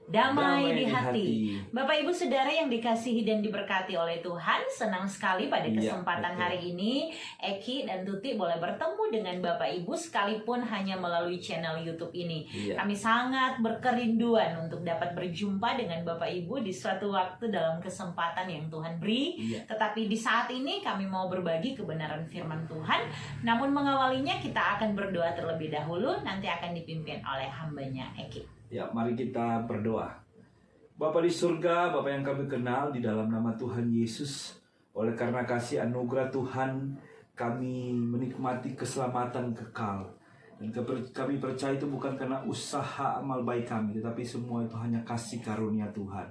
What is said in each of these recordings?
damai di hati. Bapak Ibu Saudara yang dikasihi dan diberkati oleh Tuhan, senang sekali pada kesempatan hari ini Eki dan Tuti boleh bertemu dengan Bapak Ibu sekalipun hanya melalui channel YouTube ini. Kami sangat berkerinduan untuk dapat berjumpa dengan Bapak Ibu di suatu waktu dalam kesempatan yang Tuhan beri. Tetapi di saat ini kami mau berbagi kebenaran firman Tuhan. Namun mengawalinya kita akan berdoa terlebih dahulu, nanti akan dipimpin oleh hambanya Eki. Ya, mari kita berdoa. Bapa di surga, Bapa yang kami kenal, di dalam nama Tuhan Yesus, oleh karena kasih anugerah Tuhan, kami menikmati keselamatan kekal. Dan kami percaya itu bukan karena usaha amal baik kami, tetapi semua itu hanya kasih karunia Tuhan.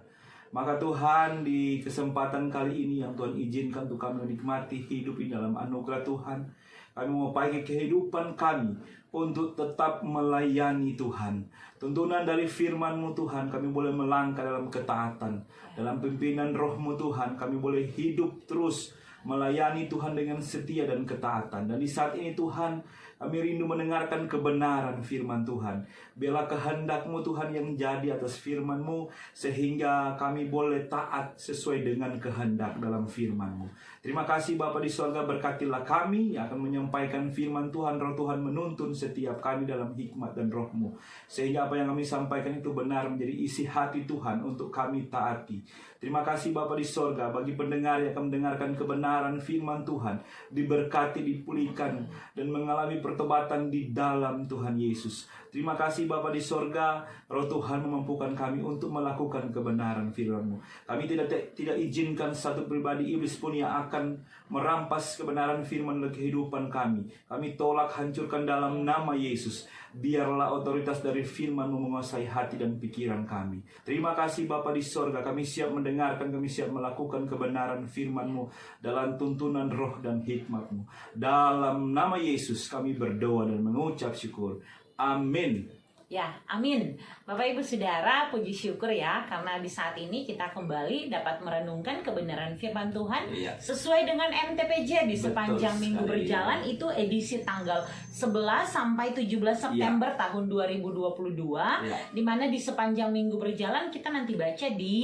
Maka Tuhan, di kesempatan kali ini yang Tuhan izinkan untuk kami menikmati hidup di dalam anugerah Tuhan, kami mau pakai kehidupan kami untuk tetap melayani Tuhan. Tuntunan dari firman-Mu Tuhan, kami boleh melangkah dalam ketaatan. Dalam pimpinan Roh-Mu Tuhan, kami boleh hidup terus melayani Tuhan dengan setia dan ketaatan. Dan di saat ini Tuhan, kami rindu mendengarkan kebenaran firman Tuhan. Biarlah kehendak-Mu Tuhan yang jadi atas firman-Mu, sehingga kami boleh taat sesuai dengan kehendak dalam firman-Mu. Terima kasih Bapa di surga, berkatilah kami yang akan menyampaikan firman Tuhan. Roh Tuhan menuntun setiap kami dalam hikmat dan Roh-Mu, sehingga apa yang kami sampaikan itu benar menjadi isi hati Tuhan untuk kami taati. Terima kasih Bapa di surga, bagi pendengar yang akan mendengarkan kebenaran firman Tuhan, diberkati, dipulihkan, dan mengalami pertobatan di dalam Tuhan Yesus. Terima kasih Bapa di surga, Roh Tuhan memampukan kami untuk melakukan kebenaran firman-Mu. Kami tidak izinkan satu pribadi iblis pun yang akan merampas kebenaran firman dan kehidupan kami. Kami tolak, hancurkan dalam nama Yesus. Biarlah otoritas dari firman-Mu menguasai hati dan pikiran kami. Terima kasih Bapa di surga, kami siap mendengarkan, kami siap melakukan kebenaran firman-Mu dalam tuntunan roh dan hikmat-Mu. Dalam nama Yesus kami berdoa dan mengucap syukur. Amin. Ya, amin. Bapak Ibu Saudara, puji syukur ya, karena di saat ini kita kembali dapat merenungkan kebenaran firman Tuhan sesuai dengan MTPJ di sepanjang minggu berjalan. Itu edisi tanggal 11 sampai 17 September tahun 2022, di mana di sepanjang minggu berjalan kita nanti baca di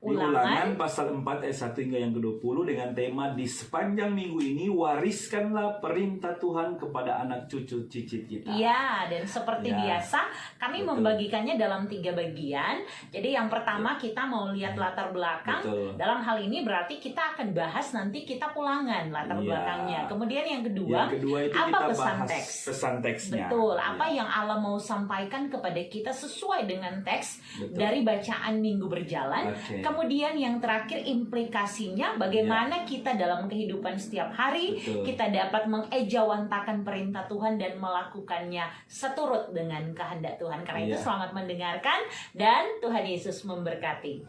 Ulangan pasal 4 ayat 1 hingga yang ke-20 dengan tema di sepanjang minggu ini wariskanlah perintah Tuhan kepada anak cucu cicit kita. Iya, dan seperti biasa kami membagikannya dalam 3 bagian. Jadi yang pertama kita mau lihat latar belakang. Dalam hal ini berarti kita akan bahas nanti kitab Ulangan latar belakangnya. Kemudian yang kedua itu apa kita pesan bahas teks? Pesan teksnya. Betul, apa yang Allah mau sampaikan kepada kita sesuai dengan teks dari bacaan minggu berjalan. Kemudian yang terakhir implikasinya bagaimana kita dalam kehidupan setiap hari kita dapat mengejawantakan perintah Tuhan dan melakukannya seturut dengan kehendak Tuhan. Karena itu selamat mendengarkan dan Tuhan Yesus memberkati.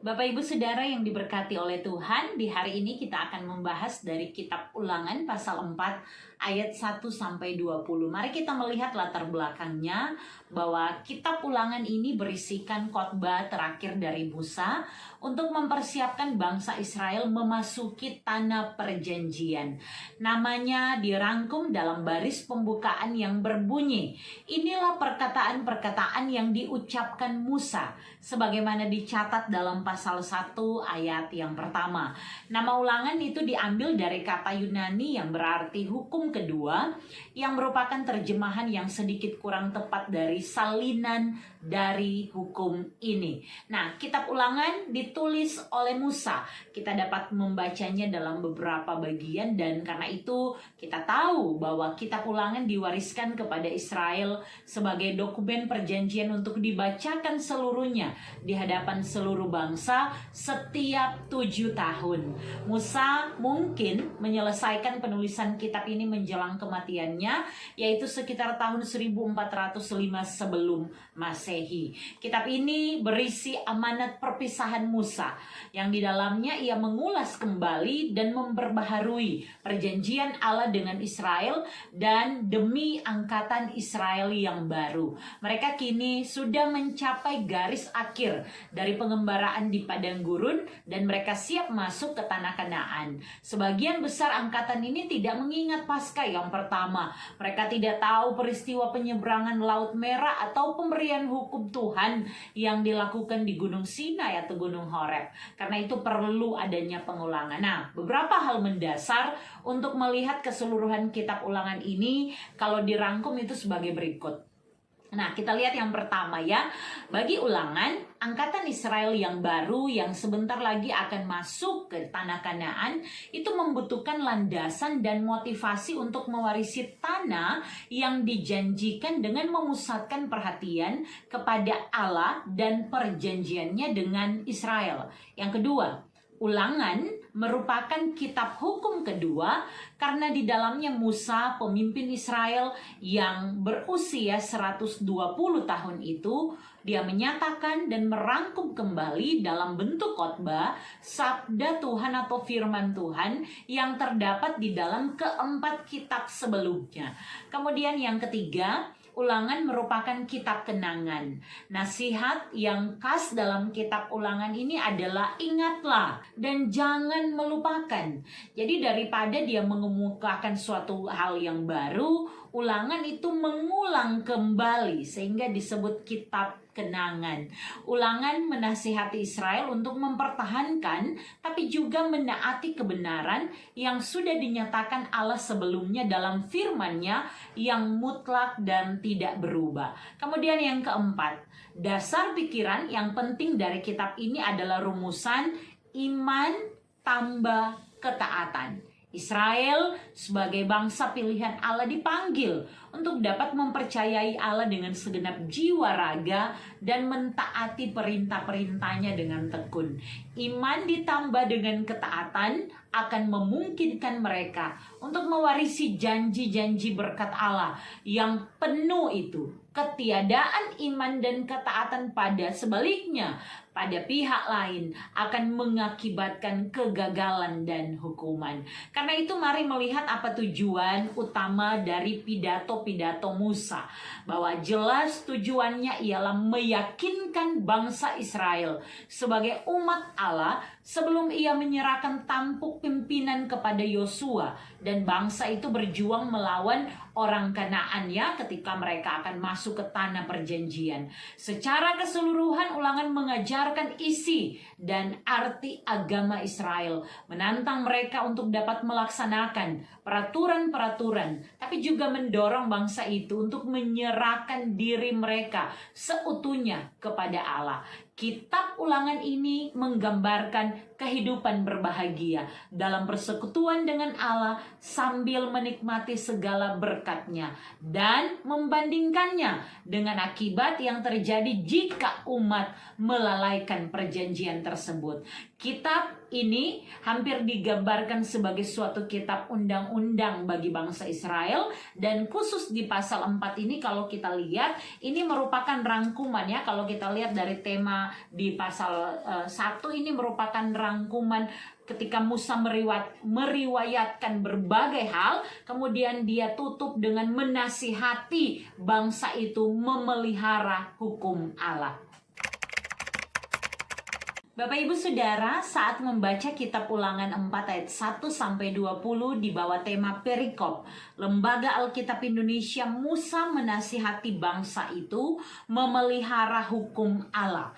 Bapak Ibu Saudara yang diberkati oleh Tuhan, di hari ini kita akan membahas dari kitab Ulangan pasal 4 ayat 1 sampai 20. Mari kita melihat latar belakangnya bahwa kitab Ulangan ini berisikan khotbah terakhir dari Musa untuk mempersiapkan bangsa Israel memasuki tanah perjanjian. Namanya dirangkum dalam baris pembukaan yang berbunyi, inilah perkataan-perkataan yang diucapkan Musa sebagaimana dicatat dalam pasal 1 ayat yang pertama. Nama Ulangan itu diambil dari kata Yunani yang berarti hukum kedua, yang merupakan terjemahan yang sedikit kurang tepat dari salinan dari hukum ini. Nah, kitab Ulangan ditulis oleh Musa. Kita dapat membacanya dalam beberapa bagian, dan karena itu kita tahu bahwa kitab Ulangan diwariskan kepada Israel sebagai dokumen perjanjian untuk dibacakan seluruhnya di hadapan seluruh bangsa setiap 7 tahun. Musa mungkin menyelesaikan penulisan kitab ini menjelang kematiannya, yaitu sekitar tahun 1405 sebelum Masehi. Kitab ini berisi amanat perpisahan Musa, yang di dalamnya ia mengulas kembali dan memperbaharui perjanjian Allah dengan Israel dan demi angkatan Israel yang baru. Mereka kini sudah mencapai garis akhir dari pengembaraan di padang gurun dan mereka siap masuk ke tanah Kanaan. Sebagian besar angkatan ini tidak mengingat pasal Paskah yang pertama. Mereka tidak tahu peristiwa penyeberangan Laut Merah atau pemberian hukum Tuhan yang dilakukan di Gunung Sinai atau Gunung Horeb. Karena itu perlu adanya pengulangan. Nah, beberapa hal mendasar untuk melihat keseluruhan kitab Ulangan ini kalau dirangkum itu sebagai berikut. Nah, kita lihat yang pertama ya. Bagi Ulangan, angkatan Israel yang baru yang sebentar lagi akan masuk ke tanah Kanaan itu membutuhkan landasan dan motivasi untuk mewarisi tanah yang dijanjikan dengan memusatkan perhatian kepada Allah dan perjanjiannya dengan Israel. Yang kedua, Ulangan merupakan kitab hukum kedua karena di dalamnya Musa, pemimpin Israel yang berusia 120 tahun itu, dia menyatakan dan merangkum kembali dalam bentuk khotbah sabda Tuhan atau firman Tuhan yang terdapat di dalam keempat kitab sebelumnya. Kemudian yang ketiga, Ulangan merupakan kitab kenangan. Nasihat yang khas dalam kitab Ulangan ini adalah ingatlah dan jangan melupakan. Jadi daripada dia mengemukakan suatu hal yang baru, Ulangan itu mengulang kembali sehingga disebut kitab kenangan. Ulangan menasihati Israel untuk mempertahankan tapi juga menaati kebenaran yang sudah dinyatakan Allah sebelumnya dalam firman-Nya yang mutlak dan tidak berubah. Kemudian yang keempat, dasar pikiran yang penting dari kitab ini adalah rumusan iman tambah ketaatan. Israel sebagai bangsa pilihan Allah dipanggil untuk dapat mempercayai Allah dengan segenap jiwa raga dan mentaati perintah-perintahnya dengan tekun. Iman ditambah dengan ketaatan akan memungkinkan mereka untuk mewarisi janji-janji berkat Allah yang penuh itu. Ketiadaan iman dan ketaatan pada sebaliknya pada pihak lain akan mengakibatkan kegagalan dan hukuman. Karena itu mari melihat apa tujuan utama dari pidato-pidato Musa. Bahwa jelas tujuannya ialah meyakinkan bangsa Israel sebagai umat Allah sebelum ia menyerahkan tampuk pimpinan kepada Yosua. Dan bangsa itu berjuang melawan orang Kanaan ya ketika mereka akan masuk ke tanah perjanjian. Secara keseluruhan Ulangan mengajarkan isi dan arti agama Israel, menantang mereka untuk dapat melaksanakan peraturan-peraturan, tapi juga mendorong bangsa itu untuk menyerahkan diri mereka seutuhnya kepada Allah. Kitab Ulangan ini menggambarkan kehidupan berbahagia dalam persekutuan dengan Allah sambil menikmati segala berkat-Nya dan membandingkannya dengan akibat yang terjadi jika umat melalaikan perjanjian tersebut. Kitab ini hampir digambarkan sebagai suatu kitab undang-undang bagi bangsa Israel, dan khusus di pasal 4 ini kalau kita lihat ini merupakan rangkuman ya. Kalau kita lihat dari tema di pasal 1 ini merupakan rangkuman ketika Musa meriwayatkan berbagai hal, kemudian dia tutup dengan menasihati bangsa itu memelihara hukum Allah. Bapak Ibu Saudara, saat membaca kitab Ulangan 4 ayat 1-20 di bawah tema perikop, Lembaga Alkitab Indonesia, Musa menasihati bangsa itu memelihara hukum Allah.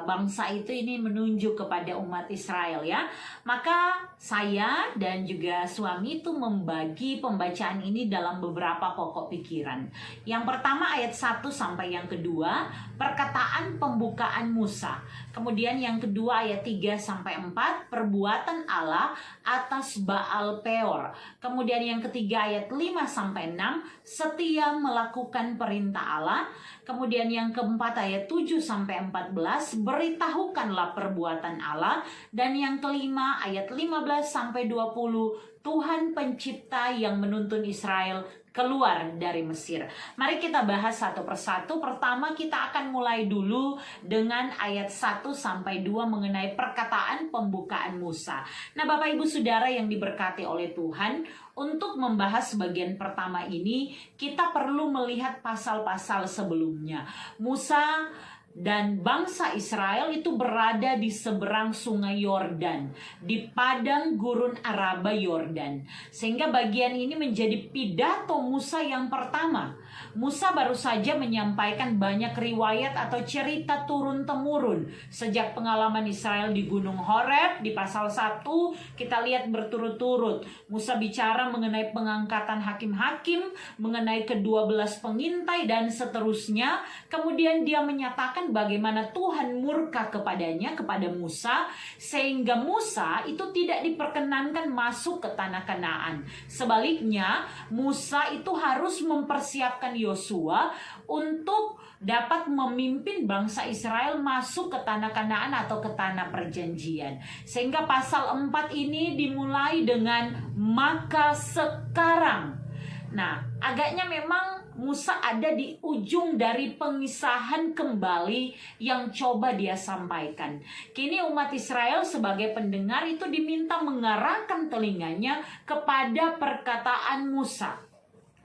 Bangsa itu ini menunjuk kepada umat Israel ya. Maka saya dan juga suami itu membagi pembacaan ini dalam beberapa pokok pikiran. Yang pertama ayat 1 sampai yang kedua, perkataan pembukaan Musa. Kemudian yang kedua ayat 3 sampai 4, perbuatan Allah atas Baal Peor. Kemudian yang ketiga ayat 5 sampai 6, setia melakukan perintah Allah. Kemudian yang keempat ayat 7 sampai 14, beritahukanlah perbuatan Allah. Dan yang kelima ayat 15 sampai 20, Tuhan pencipta yang menuntun Israel keluar dari Mesir. Mari kita bahas satu persatu. Pertama kita akan mulai dulu dengan ayat 1 sampai 2 mengenai perkataan pembukaan Musa. Nah, Bapak Ibu Saudara yang diberkati oleh Tuhan, untuk membahas bagian pertama ini kita perlu melihat pasal-pasal sebelumnya. Musa dan bangsa Israel itu berada di seberang sungai Yordan, di padang gurun Araba Yordan. Sehingga bagian ini menjadi pidato Musa yang pertama. Musa baru saja menyampaikan banyak riwayat atau cerita turun-temurun sejak pengalaman Israel di Gunung Horeb. Di pasal 1 kita lihat berturut-turut Musa bicara mengenai pengangkatan hakim-hakim, mengenai ke-12 pengintai dan seterusnya. Kemudian dia menyatakan bagaimana Tuhan murka kepadanya, kepada Musa, sehingga Musa itu tidak diperkenankan masuk ke tanah Kanaan. Sebaliknya, Musa itu harus mempersiapkan Yosua untuk dapat memimpin bangsa Israel masuk ke tanah Kanaan atau ke tanah perjanjian. Sehingga pasal 4 ini dimulai dengan maka sekarang. Nah, agaknya memang Musa ada di ujung dari pengisahan kembali yang coba dia sampaikan. Kini umat Israel sebagai pendengar itu diminta mengarahkan telinganya kepada perkataan Musa.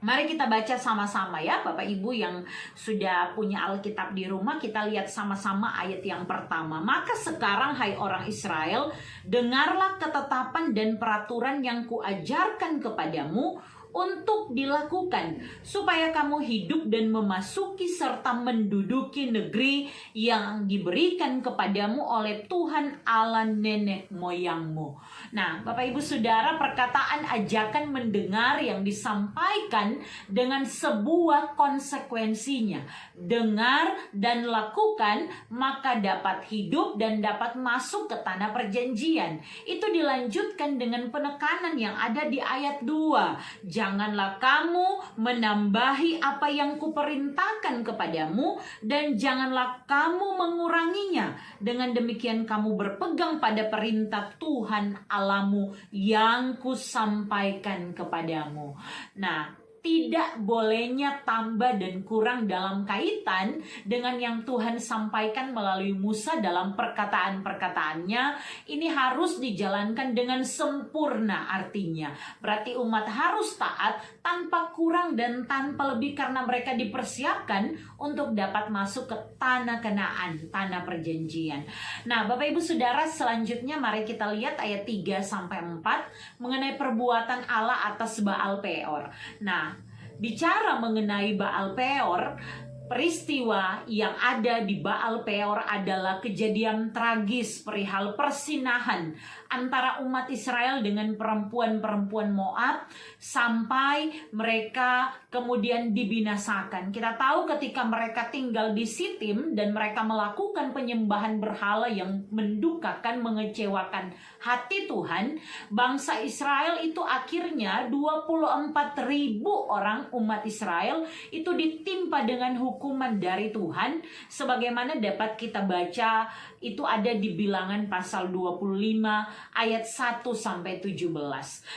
Mari kita baca sama-sama ya, Bapak Ibu yang sudah punya Alkitab di rumah, kita lihat sama-sama ayat yang pertama. Maka sekarang hai orang Israel, dengarlah ketetapan dan peraturan yang kuajarkan kepadamu untuk dilakukan, supaya kamu hidup dan memasuki serta menduduki negeri yang diberikan kepadamu oleh Tuhan Allah nenek moyangmu. Nah, Bapak Ibu Saudara, perkataan ajakan mendengar yang disampaikan dengan sebuah konsekuensinya. Dengar dan lakukan, maka dapat hidup dan dapat masuk ke tanah perjanjian. Itu dilanjutkan dengan penekanan yang ada di ayat 2. Janganlah kamu menambahi apa yang kuperintahkan kepadamu, dan janganlah kamu menguranginya. Dengan demikian kamu berpegang pada perintah Tuhan Allahmu yang kusampaikan kepadamu. Nah, tidak bolehnya tambah dan kurang dalam kaitan dengan yang Tuhan sampaikan melalui Musa dalam perkataan-perkataannya. Ini harus dijalankan dengan sempurna artinya. Berarti umat harus taat tanpa kurang dan tanpa lebih, karena mereka dipersiapkan untuk dapat masuk ke tanah Kanaan, tanah perjanjian. Nah, Bapak Ibu Saudara, selanjutnya mari kita lihat ayat 3-4 mengenai perbuatan Allah atas Baal Peor. Nah, bicara mengenai Baal Peor, peristiwa yang ada di Baal Peor adalah kejadian tragis perihal persinahan antara umat Israel dengan perempuan-perempuan Moab sampai mereka kemudian dibinasakan. Kita tahu ketika mereka tinggal di Sitim dan mereka melakukan penyembahan berhala yang mendukakan, mengecewakan hati Tuhan, bangsa Israel itu akhirnya 24.000 orang umat Israel itu ditimpa dengan hukuman dari Tuhan, sebagaimana dapat kita baca itu ada di Bilangan pasal 25 ayat 1-17.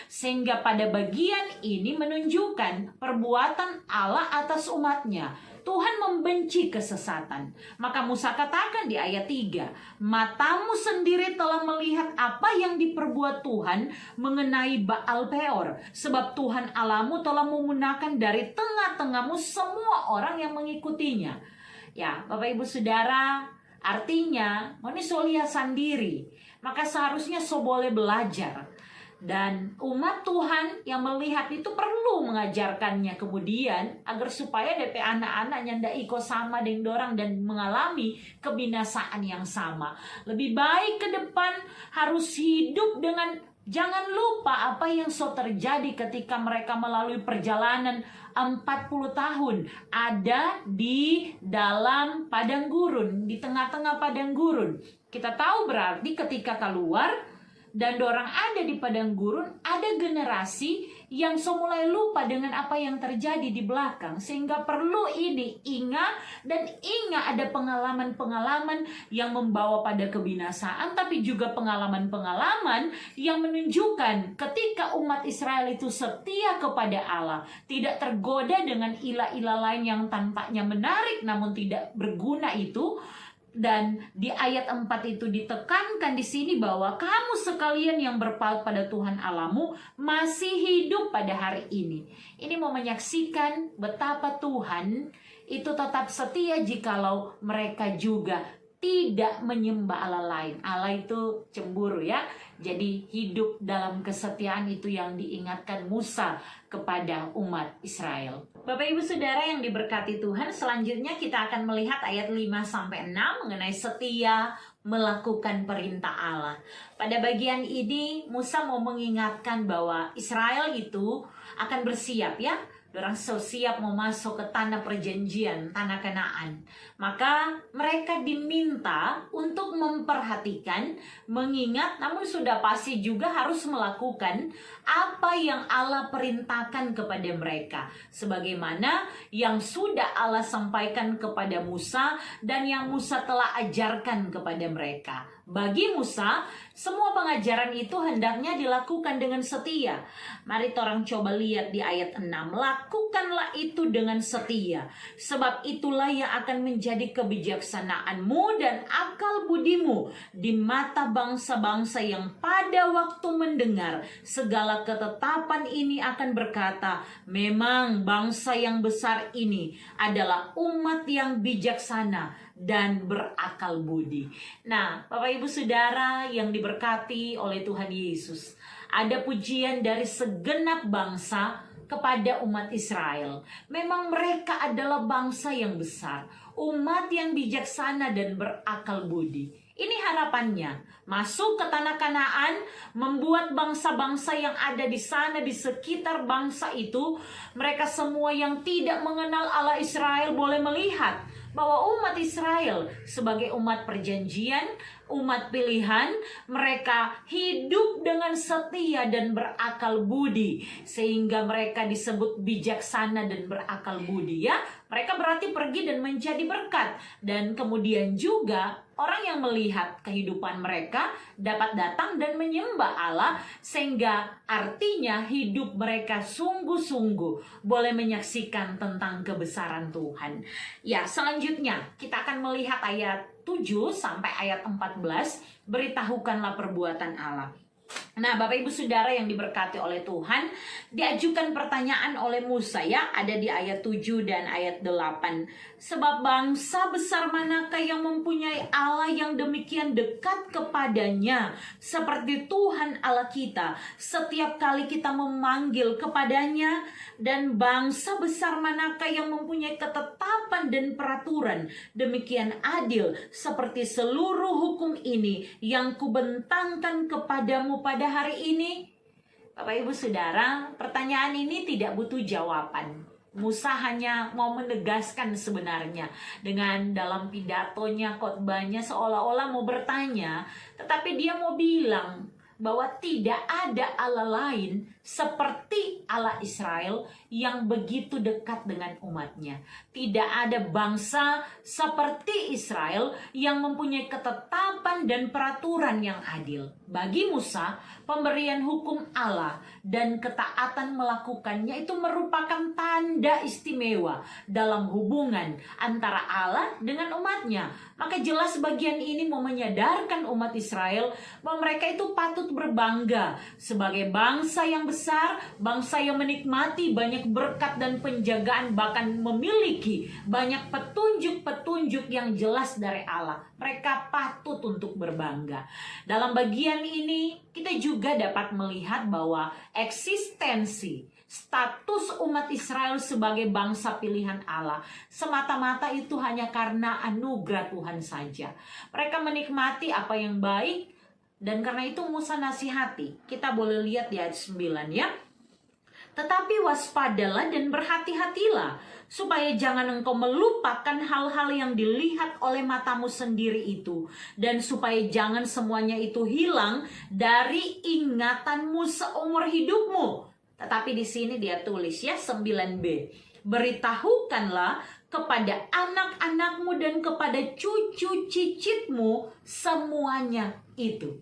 Sehingga pada bagian ini menunjukkan perbuatan Allah atas umatnya. Tuhan membenci kesesatan. Maka Musa katakan di ayat 3, matamu sendiri telah melihat apa yang diperbuat Tuhan mengenai Baal Peor, sebab Tuhan Allahmu telah memunahkan dari tengah-tengahmu semua orang yang mengikutinya. Ya, Bapak Ibu Saudara, artinya manusia sendiri, maka seharusnya boleh belajar. Dan umat Tuhan yang melihat itu perlu mengajarkannya kemudian, agar supaya DP anak-anaknya ndak iko sama dengan dorang dan mengalami kebinasaan yang sama. Lebih baik ke depan harus hidup dengan, jangan lupa apa yang terjadi ketika mereka melalui perjalanan 40 tahun ada di dalam padang gurun, di tengah-tengah padang gurun. Kita tahu berarti ketika keluar dan dorang ada di padang gurun, ada generasi yang mulai lupa dengan apa yang terjadi di belakang. Sehingga perlu ini ingat ada pengalaman-pengalaman yang membawa pada kebinasaan, tapi juga pengalaman-pengalaman yang menunjukkan ketika umat Israel itu setia kepada Allah, tidak tergoda dengan ilah-ilah lain yang tampaknya menarik namun tidak berguna itu. Dan di ayat 4 itu ditekankan di sini bahwa kamu sekalian yang berpaut pada Tuhan Allahmu masih hidup pada hari ini. Ini mau menyaksikan betapa Tuhan itu tetap setia jikalau mereka juga tidak menyembah Allah lain. Allah itu cemburu ya. Jadi hidup dalam kesetiaan itu yang diingatkan Musa kepada umat Israel. Bapak Ibu Saudara yang diberkati Tuhan, selanjutnya kita akan melihat ayat 5-6 mengenai setia melakukan perintah Allah. Pada bagian ini Musa mau mengingatkan bahwa Israel itu akan bersiap ya. Orang siap mau masuk ke tanah perjanjian, tanah Kanaan. Maka mereka diminta untuk memperhatikan, mengingat, namun sudah pasti juga harus melakukan apa yang Allah perintahkan kepada mereka. Sebagaimana yang sudah Allah sampaikan kepada Musa dan yang Musa telah ajarkan kepada mereka. Bagi Musa, semua pengajaran itu hendaknya dilakukan dengan setia. Mari orang coba lihat di ayat 6. Lakukanlah itu dengan setia, sebab itulah yang akan menjadi kebijaksanaanmu dan akal budimu di mata bangsa-bangsa yang pada waktu mendengar segala ketetapan ini akan berkata, memang bangsa yang besar ini adalah umat yang bijaksana dan berakal budi. Nah, Bapak Ibu Saudara yang diberkati oleh Tuhan Yesus, ada pujian dari segenap bangsa kepada umat Israel. Memang mereka adalah bangsa yang besar, umat yang bijaksana dan berakal budi. Ini harapannya, masuk ke tanah Kanaan, membuat bangsa-bangsa yang ada di sana, di sekitar bangsa itu, mereka semua yang tidak mengenal Allah Israel boleh melihat bahwa umat Israel sebagai umat perjanjian, umat pilihan, mereka hidup dengan setia dan berakal budi, sehingga mereka disebut bijaksana dan berakal budi ya. Mereka berarti pergi dan menjadi berkat, dan kemudian juga orang yang melihat kehidupan mereka dapat datang dan menyembah Allah, sehingga artinya hidup mereka sungguh-sungguh boleh menyaksikan tentang kebesaran Tuhan. Ya, selanjutnya kita akan melihat ayat 7 sampai ayat 14, beritahukanlah perbuatan Allah. Nah, Bapak Ibu Saudara yang diberkati oleh Tuhan, diajukan pertanyaan oleh Musa ya, ada di ayat 7 dan ayat 8. Sebab bangsa besar manakah yang mempunyai Allah yang demikian dekat kepadanya seperti Tuhan Allah kita setiap kali kita memanggil kepadanya, dan bangsa besar manakah yang mempunyai ketetapan dan peraturan demikian adil seperti seluruh hukum ini yang kubentangkan kepadamu pada hari ini. Bapak Ibu Saudara, pertanyaan ini tidak butuh jawaban. Musa hanya mau menegaskan sebenarnya dengan dalam pidatonya, khotbahnya seolah-olah mau bertanya, tetapi dia mau bilang bahwa tidak ada Allah lain seperti Allah Israel yang begitu dekat dengan umatnya. Tidak ada bangsa seperti Israel yang mempunyai ketetapan dan peraturan yang adil. Bagi Musa, pemberian hukum Allah dan ketaatan melakukannya itu merupakan tanda istimewa dalam hubungan antara Allah dengan umatnya. Maka jelas bagian ini mau menyadarkan umat Israel bahwa mereka itu patut berbangga sebagai bangsa yang besar, bangsa yang menikmati banyak berkat dan penjagaan, bahkan memiliki banyak petunjuk-petunjuk yang jelas dari Allah. Mereka patut untuk berbangga. Dalam bagian ini kita juga dapat melihat bahwa eksistensi status umat Israel sebagai bangsa pilihan Allah semata-mata itu hanya karena anugerah Tuhan saja. Mereka menikmati apa yang baik, dan karena itu Musa nasihati. Kita boleh lihat di ayat 9 ya. Tetapi waspadalah dan berhati-hatilah, supaya jangan engkau melupakan hal-hal yang dilihat oleh matamu sendiri itu, dan supaya jangan semuanya itu hilang dari ingatanmu seumur hidupmu. Tetapi di sini dia tulis ya 9b. Beritahukanlah kepada anak-anakmu dan kepada cucu cicitmu semuanya itu.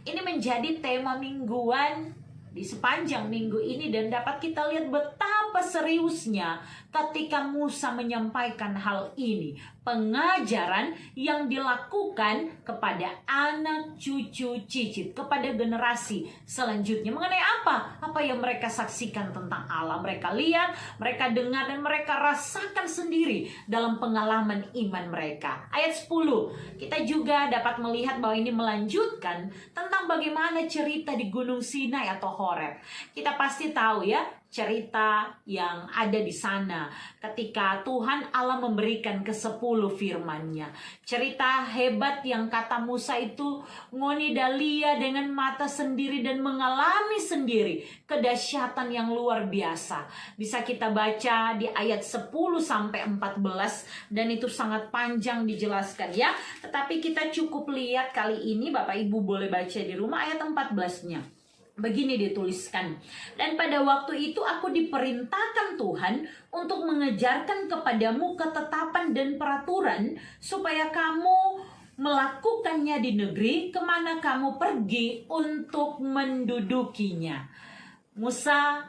Ini menjadi tema mingguan di sepanjang minggu ini, dan dapat kita lihat betapa seriusnya ketika Musa menyampaikan hal ini. pengajaran yang dilakukan kepada anak cucu cicit, kepada generasi selanjutnya. Mengenai apa? Apa yang mereka saksikan tentang Allah, mereka lihat, mereka dengar, dan mereka rasakan sendiri dalam pengalaman iman mereka. Ayat 10, kita juga dapat melihat bahwa ini melanjutkan tentang bagaimana cerita di Gunung Sinai atau Horeb. Kita pasti tahu ya, cerita yang ada di sana ketika Tuhan Allah memberikan ke-10 firman-Nya. Cerita hebat yang kata Musa itu ngoni dalia dengan mata sendiri dan mengalami sendiri kedahsyatan yang luar biasa. Bisa kita baca di ayat 10 sampai 14 dan itu sangat panjang dijelaskan ya. Tetapi kita cukup lihat kali ini, Bapak Ibu boleh baca di rumah ayat 14-nya. Begini dituliskan, dan pada waktu itu aku diperintahkan Tuhan untuk mengejarkan kepadamu ketetapan dan peraturan supaya kamu melakukannya di negeri kemana kamu pergi untuk mendudukinya. Musa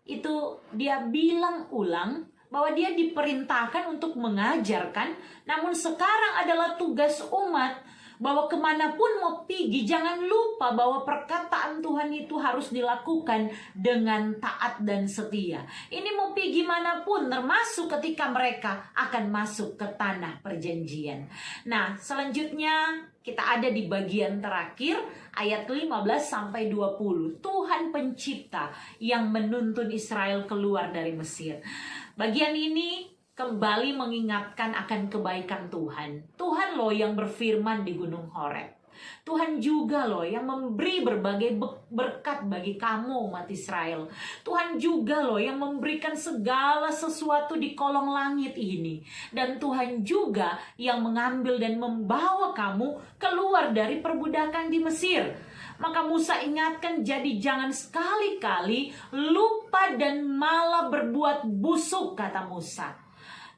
itu dia bilang ulang bahwa dia diperintahkan untuk mengajarkan, namun sekarang adalah tugas umat bahwa kemanapun mau pergi, jangan lupa bahwa perkataan Tuhan itu harus dilakukan dengan taat dan setia. Ini mau pergi manapun, termasuk ketika mereka akan masuk ke tanah perjanjian. Nah, selanjutnya kita ada di bagian terakhir ayat 15 sampai 20. Tuhan pencipta yang menuntun Israel keluar dari Mesir. Bagian ini kembali mengingatkan akan kebaikan Tuhan. Tuhan loh yang berfirman di Gunung Horeb. Tuhan juga loh yang memberi berbagai berkat bagi kamu umat Israel. Tuhan juga loh yang memberikan segala sesuatu di kolong langit ini. Dan Tuhan juga yang mengambil dan membawa kamu keluar dari perbudakan di Mesir. Maka Musa ingatkan, jadi jangan sekali-kali lupa dan malah berbuat busuk, kata Musa.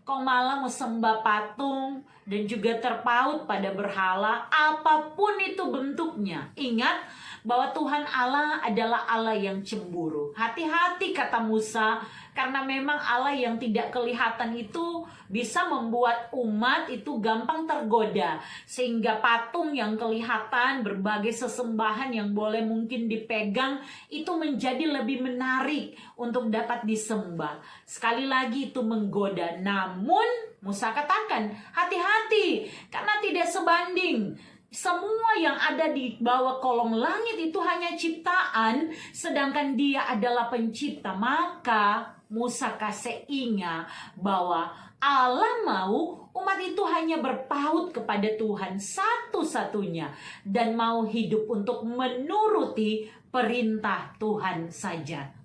Kau malah mesembah patung dan juga terpaut pada berhala, apapun itu bentuknya. Ingat bahwa Tuhan Allah adalah Allah yang cemburu. Hati-hati, kata Musa, karena memang Allah yang tidak kelihatan itu bisa membuat umat itu gampang tergoda. Sehingga patung yang kelihatan, berbagai sesembahan yang boleh mungkin dipegang, itu menjadi lebih menarik untuk dapat disembah. Sekali lagi itu menggoda. Namun Musa katakan, hati-hati, karena tidak sebanding. Semua yang ada di bawah kolong langit itu hanya ciptaan, sedangkan Dia adalah pencipta. Maka Musa kasih ingat bahwa Allah mau umat itu hanya berpaut kepada Tuhan satu-satunya dan mau hidup untuk menuruti perintah Tuhan saja.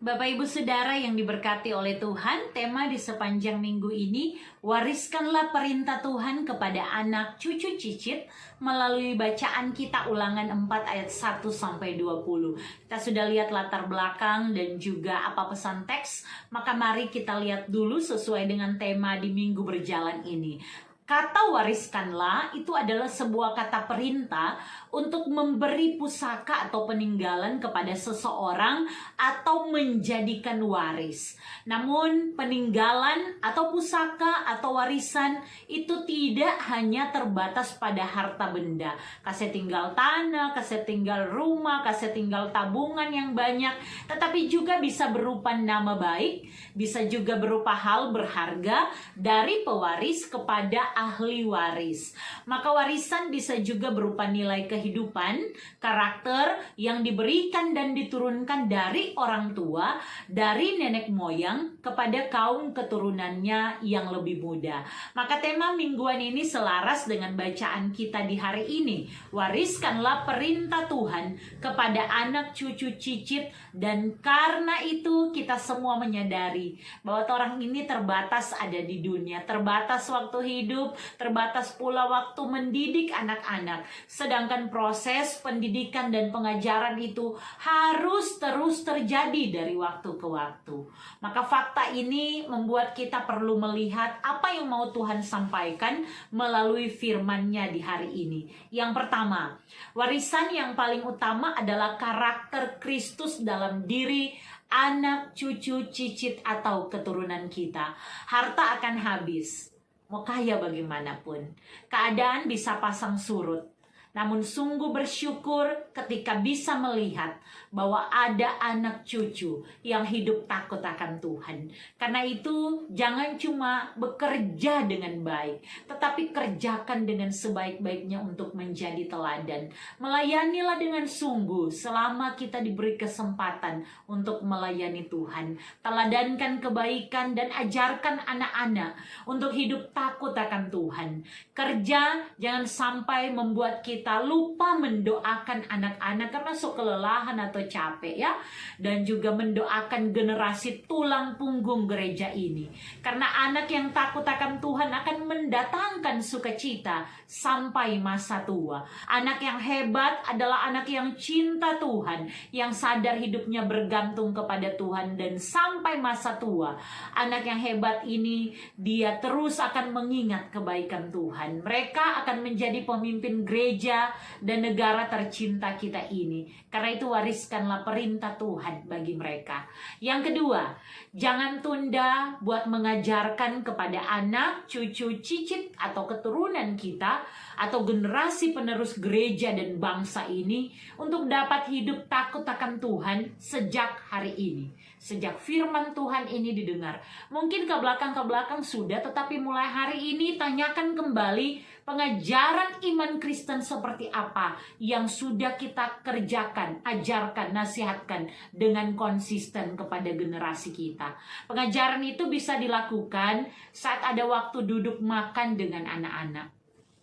Bapak Ibu Saudara yang diberkati oleh Tuhan, tema di sepanjang minggu ini, wariskanlah perintah Tuhan kepada anak cucu cicit melalui bacaan kita Ulangan 4 ayat 1 sampai 20. Kita sudah lihat latar belakang dan juga apa pesan teks, maka mari kita lihat dulu sesuai dengan tema di minggu berjalan ini. Kata wariskanlah itu adalah sebuah kata perintah untuk memberi pusaka atau peninggalan kepada seseorang atau menjadikan waris. Namun peninggalan atau pusaka atau warisan itu tidak hanya terbatas pada harta benda. Kasih tinggal tanah, kasih tinggal rumah, kasih tinggal tabungan yang banyak, tetapi juga bisa berupa nama baik, bisa juga berupa hal berharga dari pewaris kepada ahli waris. Maka warisan bisa juga berupa nilai kehidupan, karakter yang diberikan dan diturunkan dari orang tua, dari nenek moyang kepada kaum keturunannya yang lebih muda. Maka tema mingguan ini selaras dengan bacaan kita di hari ini. Wariskanlah perintah Tuhan kepada anak cucu cicit, dan karena itu kita semua menyadari bahwa orang ini terbatas ada di dunia, terbatas waktu hidup, terbatas pula waktu mendidik anak-anak. Sedangkan proses pendidikan dan pengajaran itu harus terus terjadi dari waktu ke waktu. Maka fakta ini membuat kita perlu melihat apa yang mau Tuhan sampaikan melalui firman-Nya di hari ini. Yang pertama, warisan yang paling utama adalah karakter Kristus dalam diri anak, cucu, cicit, atau keturunan kita. Harta akan habis, mau kaya bagaimanapun. Keadaan bisa pasang surut. Namun sungguh bersyukur ketika bisa melihat bahwa ada anak cucu yang hidup takut akan Tuhan. Karena itu jangan cuma bekerja dengan baik, tetapi kerjakan dengan sebaik-baiknya untuk menjadi teladan. Melayanilah dengan sungguh selama kita diberi kesempatan untuk melayani Tuhan. Teladankan kebaikan dan ajarkan anak-anak untuk hidup takut akan Tuhan. Kerja jangan sampai membuat kita lupa mendoakan anak-anak karena sok kelelahan atau capek ya. Dan juga mendoakan generasi tulang punggung gereja ini. Karena anak yang takut akan Tuhan akan mendatangkan sukacita sampai masa tua. Anak yang hebat adalah anak yang cinta Tuhan, yang sadar hidupnya bergantung kepada Tuhan dan sampai masa tua. Anak yang hebat ini dia terus akan mengingat kebaikan Tuhan. Mereka akan menjadi pemimpin gereja dan negara tercinta kita ini. Karena itu wariskanlah perintah Tuhan bagi mereka. Yang kedua, jangan tunda buat mengajarkan kepada anak, cucu, cicit, atau keturunan kita, atau generasi penerus gereja dan bangsa ini untuk dapat hidup takut akan Tuhan sejak hari ini. Sejak firman Tuhan ini didengar. Mungkin ke belakang sudah, tetapi mulai hari ini tanyakan kembali pengajaran iman Kristen seperti apa yang sudah kita kerjakan, ajarkan, nasihatkan dengan konsisten kepada generasi kita. Pengajaran itu bisa dilakukan saat ada waktu duduk makan dengan anak-anak.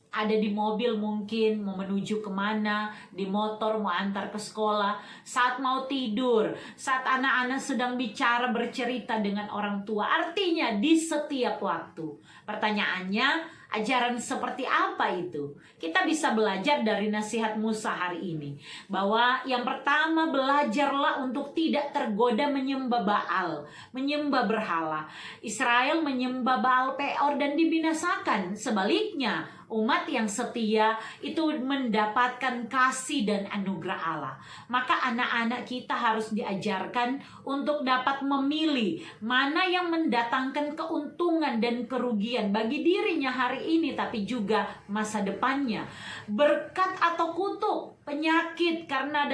Ada di mobil mungkin mau menuju kemana, di motor mau antar ke sekolah, saat mau tidur, saat anak-anak sedang bicara bercerita dengan orang tua. Artinya di setiap waktu. Pertanyaannya, ajaran seperti apa itu? Kita bisa belajar dari nasihat Musa hari ini. Bahwa yang pertama, belajarlah untuk tidak tergoda menyembah Baal, menyembah berhala. Israel menyembah Baal Peor dan dibinasakan. Sebaliknya, umat yang setia itu mendapatkan kasih dan anugerah Allah. Maka anak-anak kita harus diajarkan untuk dapat memilih mana yang mendatangkan keuntungan dan kerugian bagi dirinya hari ini, tapi juga masa depannya. Berkat atau kutuk, penyakit karena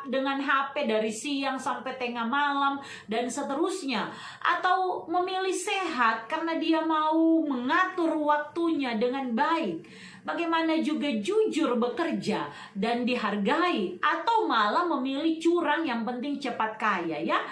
dengan HP dari siang sampai tengah malam dan seterusnya, atau memilih sehat karena dia mau mengatur waktunya dengan baik. Bagaimana juga jujur bekerja dan dihargai, atau malah memilih curang yang penting cepat kaya ya.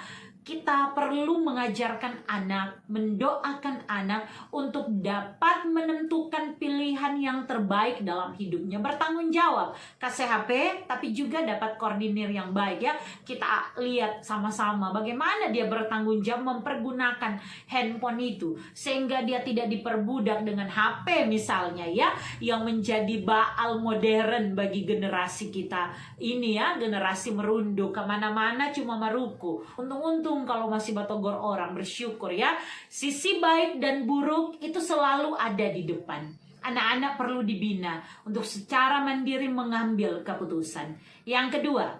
Kita perlu mengajarkan anak, mendoakan anak untuk dapat menentukan pilihan yang terbaik dalam hidupnya. Bertanggung jawab, kasih HP, tapi juga dapat koordinir yang baik ya. Kita lihat sama-sama bagaimana dia bertanggung jawab mempergunakan handphone itu. Sehingga dia tidak diperbudak dengan HP misalnya ya. Yang menjadi Baal modern bagi generasi kita ini ya. Generasi merunduk, kemana-mana cuma maruku. Untung-untung kalau masih batogor orang, bersyukur ya. Sisi baik dan buruk itu selalu ada di depan. Anak-anak perlu dibina untuk secara mandiri mengambil keputusan. Yang kedua,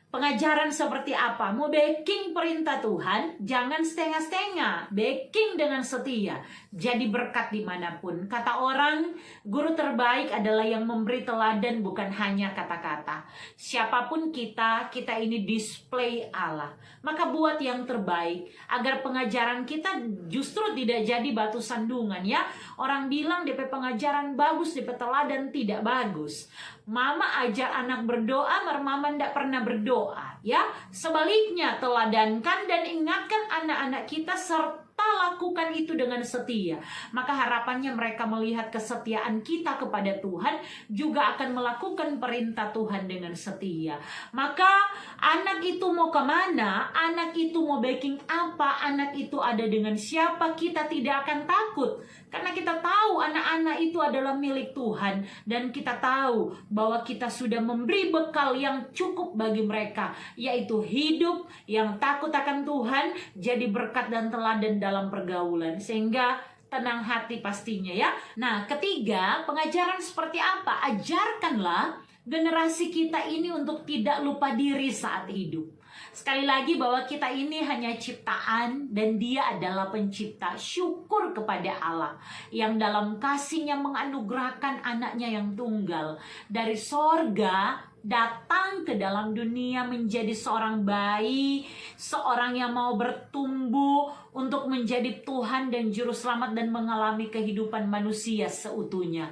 pengajaran seperti apa? Mau backing perintah Tuhan, jangan setengah-setengah. Backing dengan setia. Jadi berkat dimanapun. Kata orang, guru terbaik adalah yang memberi teladan, bukan hanya kata-kata. Siapapun kita ini display Allah. Maka buat yang terbaik, agar pengajaran kita justru tidak jadi batu sandungan ya. Orang bilang DP pengajaran bagus, DP teladan tidak bagus. Mama ajar anak berdoa, mama tidak pernah berdoa ya. Sebaliknya, teladankan dan ingatkan anak-anak kita serta lakukan itu dengan setia. Maka harapannya mereka melihat kesetiaan kita kepada Tuhan, juga akan melakukan perintah Tuhan dengan setia. Maka anak itu mau kemana, anak itu mau backing apa, anak itu ada dengan siapa, kita tidak akan takut. Karena kita tahu anak-anak itu adalah milik Tuhan. Dan kita tahu bahwa kita sudah memberi bekal yang cukup bagi mereka, yaitu hidup yang takut akan Tuhan, jadi berkat dan teladan dalam pergaulan. Sehingga tenang hati pastinya ya. Nah, ketiga, pengajaran seperti apa? Ajarkanlah generasi kita ini untuk tidak lupa diri saat hidup. Sekali lagi bahwa kita ini hanya ciptaan dan Dia adalah pencipta. Syukur kepada Allah yang dalam kasih-Nya menganugerahkan anaknya yang tunggal dari sorga datang ke dalam dunia menjadi seorang bayi, seorang yang mau bertumbuh untuk menjadi Tuhan dan Juru Selamat dan mengalami kehidupan manusia seutuhnya.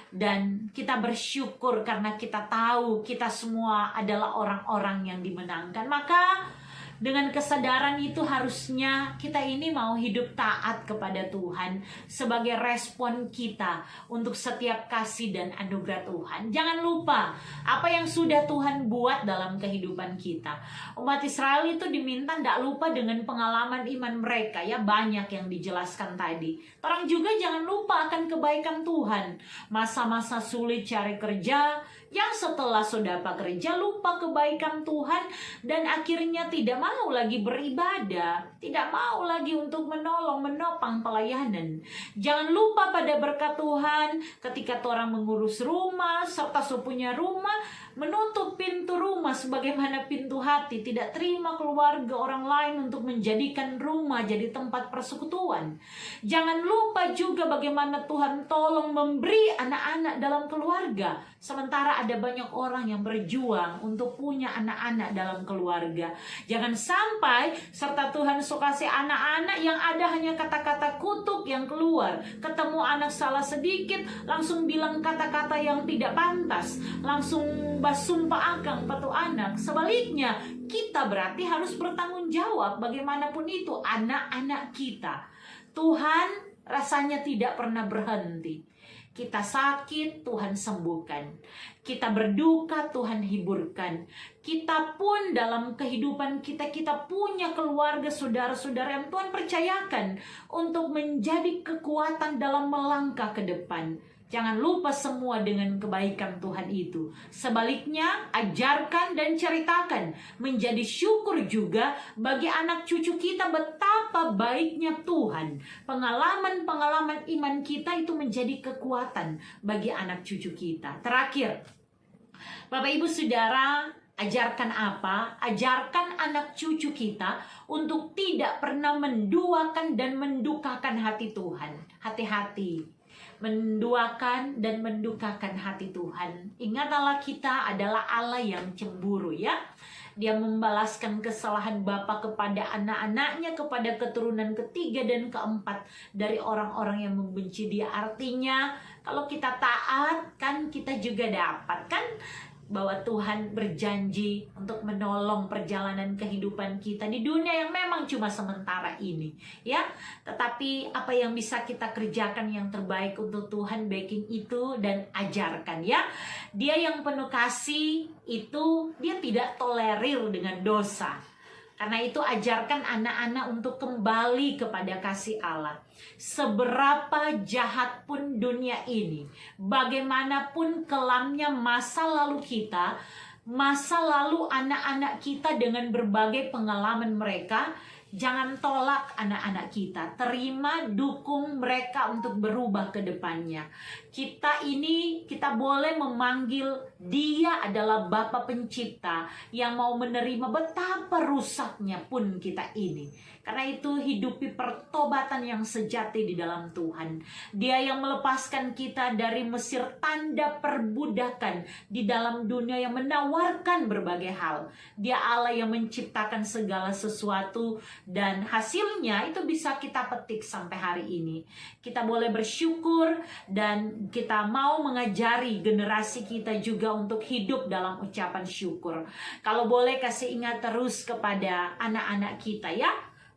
Dan kita bersyukur karena kita tahu kita semua adalah orang-orang yang dimenangkan. Maka dengan kesadaran itu harusnya kita ini mau hidup taat kepada Tuhan sebagai respon kita untuk setiap kasih dan anugerah Tuhan. Jangan lupa apa yang sudah Tuhan buat dalam kehidupan kita. Umat Israel itu diminta tidak lupa dengan pengalaman iman mereka, ya, banyak yang dijelaskan tadi. Orang juga jangan lupa akan kebaikan Tuhan. Masa-masa sulit cari kerja, yang setelah sudah kerja lupa kebaikan Tuhan dan akhirnya tidak mau lagi beribadah, tidak mau lagi untuk menolong, menopang pelayanan. Jangan lupa pada berkat Tuhan ketika orang mengurus rumah serta punya rumah, menutup pintu rumah sebagaimana pintu hati, tidak terima keluarga orang lain untuk menjadikan rumah jadi tempat persekutuan. Jangan lupa juga bagaimana Tuhan tolong memberi anak-anak dalam keluarga, sementara ada banyak orang yang berjuang untuk punya anak-anak dalam keluarga. Jangan sampai serta Tuhan suka kasih anak-anak yang ada hanya kata-kata kutuk yang keluar. Ketemu anak salah sedikit, langsung bilang kata-kata yang tidak pantas, langsung basumpah akang patu anak. Sebaliknya, kita berarti harus bertanggung jawab bagaimanapun itu anak-anak kita. Tuhan rasanya tidak pernah berhenti. Kita sakit, Tuhan sembuhkan. Kita berduka, Tuhan hiburkan. Kita pun dalam kehidupan kita punya keluarga, saudara-saudara yang Tuhan percayakan untuk menjadi kekuatan dalam melangkah ke depan. Jangan lupa semua dengan kebaikan Tuhan itu. Sebaliknya, ajarkan dan ceritakan. Menjadi syukur juga bagi anak cucu kita betapa baiknya Tuhan. Pengalaman-pengalaman iman kita itu menjadi kekuatan bagi anak cucu kita. Terakhir, Bapak Ibu Saudara, ajarkan apa? Ajarkan anak cucu kita untuk tidak pernah menduakan dan mendukakan hati Tuhan. Hati-hati. Menduakan dan mendukakan hati Tuhan. Ingat, Allah kita adalah Allah yang cemburu, ya. Dia membalaskan kesalahan bapa kepada anak-anaknya, kepada keturunan ketiga dan keempat dari orang-orang yang membenci Dia. Artinya kalau kita taat, kan kita juga dapat, kan, bahwa Tuhan berjanji untuk menolong perjalanan kehidupan kita di dunia yang memang cuma sementara ini, ya. Tetapi apa yang bisa kita kerjakan yang terbaik untuk Tuhan, baking itu dan ajarkan, ya. Dia yang penuh kasih itu, Dia tidak tolerir dengan dosa. Karena itu ajarkan anak-anak untuk kembali kepada kasih Allah. Seberapa jahat pun dunia ini, bagaimanapun kelamnya masa lalu kita, masa lalu anak-anak kita dengan berbagai pengalaman mereka, jangan tolak anak-anak kita. Terima, dukung mereka untuk berubah ke depannya. Kita boleh memanggil Dia adalah Bapa Pencipta yang mau menerima betapa rusaknya pun kita ini. Karena itu hidupi pertobatan yang sejati di dalam Tuhan. Dia yang melepaskan kita dari Mesir, tanda perbudakan di dalam dunia yang menawarkan berbagai hal. Dia Allah yang menciptakan segala sesuatu dan hasilnya itu bisa kita petik sampai hari ini. Kita boleh bersyukur dan kita mau mengajari generasi kita juga untuk hidup dalam ucapan syukur. Kalau boleh kasih ingat terus kepada anak-anak kita, ya.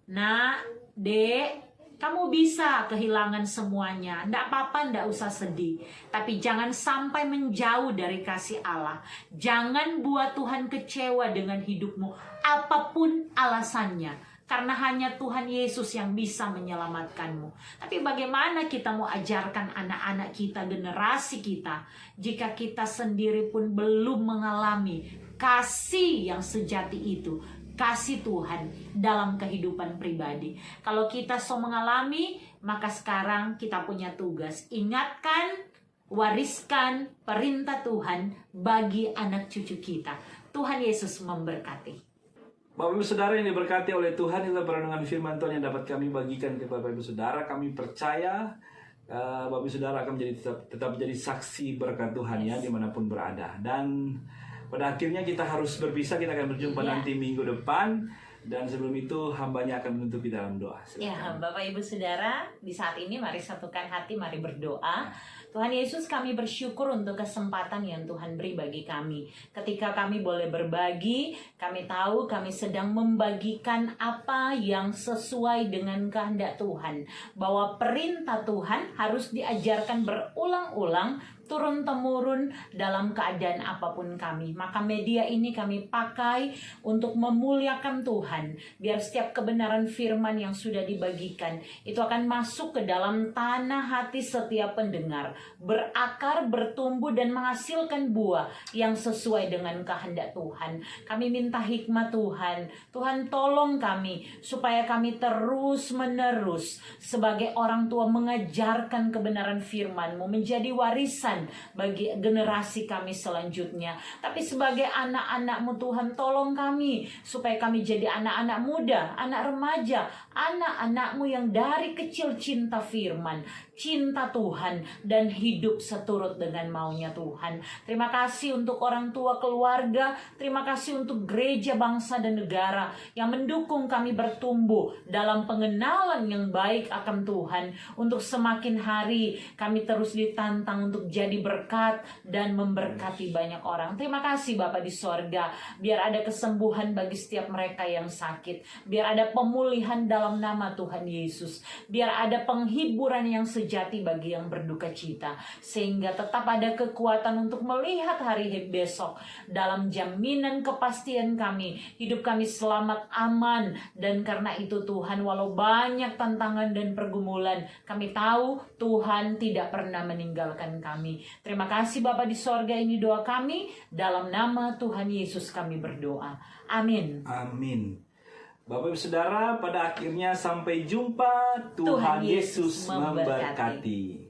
Nak, Dek, kamu bisa kehilangan semuanya. Nggak apa-apa, nggak usah sedih. Tapi jangan sampai menjauh dari kasih Allah. Jangan buat Tuhan kecewa dengan hidupmu, apapun alasannya. Karena hanya Tuhan Yesus yang bisa menyelamatkanmu. Tapi bagaimana kita mau ajarkan anak-anak kita, generasi kita, jika kita sendiri pun belum mengalami kasih yang sejati itu, kasih Tuhan dalam kehidupan pribadi. Kalau kita mengalami, maka sekarang kita punya tugas. Ingatkan wariskan perintah Tuhan bagi anak cucu kita. Tuhan Yesus memberkati. Bapak Ibu Saudara yang diberkati oleh Tuhan, itulah perenungan firman Tuhan yang dapat kami bagikan ke Bapak Ibu Saudara. Kami percaya Bapak Ibu Saudara akan tetap menjadi saksi berkat Tuhan ya dimanapun berada. Dan pada akhirnya kita harus berpisah, kita akan berjumpa nanti minggu depan. Dan sebelum itu hambanya akan menutup di dalam doa. Silakan. Ya, Bapak Ibu Saudara, di saat ini mari satukan hati, mari berdoa. Tuhan Yesus, kami bersyukur untuk kesempatan yang Tuhan beri bagi kami. Ketika kami boleh berbagi, kami tahu kami sedang membagikan apa yang sesuai dengan kehendak Tuhan. Bahwa perintah Tuhan harus diajarkan berulang-ulang, turun-temurun dalam keadaan apapun kami. Maka media ini kami pakai untuk memuliakan Tuhan. Biar setiap kebenaran firman yang sudah dibagikan itu akan masuk ke dalam tanah hati setiap pendengar, berakar, bertumbuh, dan menghasilkan buah yang sesuai dengan kehendak Tuhan. Kami minta hikmat Tuhan. Tuhan tolong kami supaya kami terus-menerus sebagai orang tua mengajarkan kebenaran firman-Mu menjadi warisan bagi generasi kami selanjutnya. Tapi sebagai anak-anak-Mu Tuhan, tolong kami supaya kami jadi anak-anak muda, anak remaja, anak-anak-Mu yang dari kecil cinta firman, cinta Tuhan, dan hidup seturut dengan maunya Tuhan. Terima kasih untuk orang tua keluarga, terima kasih untuk gereja, bangsa, dan negara yang mendukung kami bertumbuh dalam pengenalan yang baik akan Tuhan. Untuk semakin hari kami terus ditantang untuk jadi berkat dan memberkati banyak orang. Terima kasih Bapa di sorga, biar ada kesembuhan bagi setiap mereka yang sakit, biar ada pemulihan dalam nama Tuhan Yesus, biar ada penghiburan yang sejati bagi yang berduka cita, sehingga tetap ada kekuatan untuk melihat hari besok dalam jaminan kepastian kami, hidup kami selamat, aman. Dan karena itu Tuhan, walau banyak tantangan dan pergumulan, kami tahu Tuhan tidak pernah meninggalkan kami. Terima kasih Bapa di sorga, ini doa kami, dalam nama Tuhan Yesus kami berdoa. Amin. Amin. Bapak Ibu Saudara, pada akhirnya sampai jumpa. Tuhan Yesus memberkati.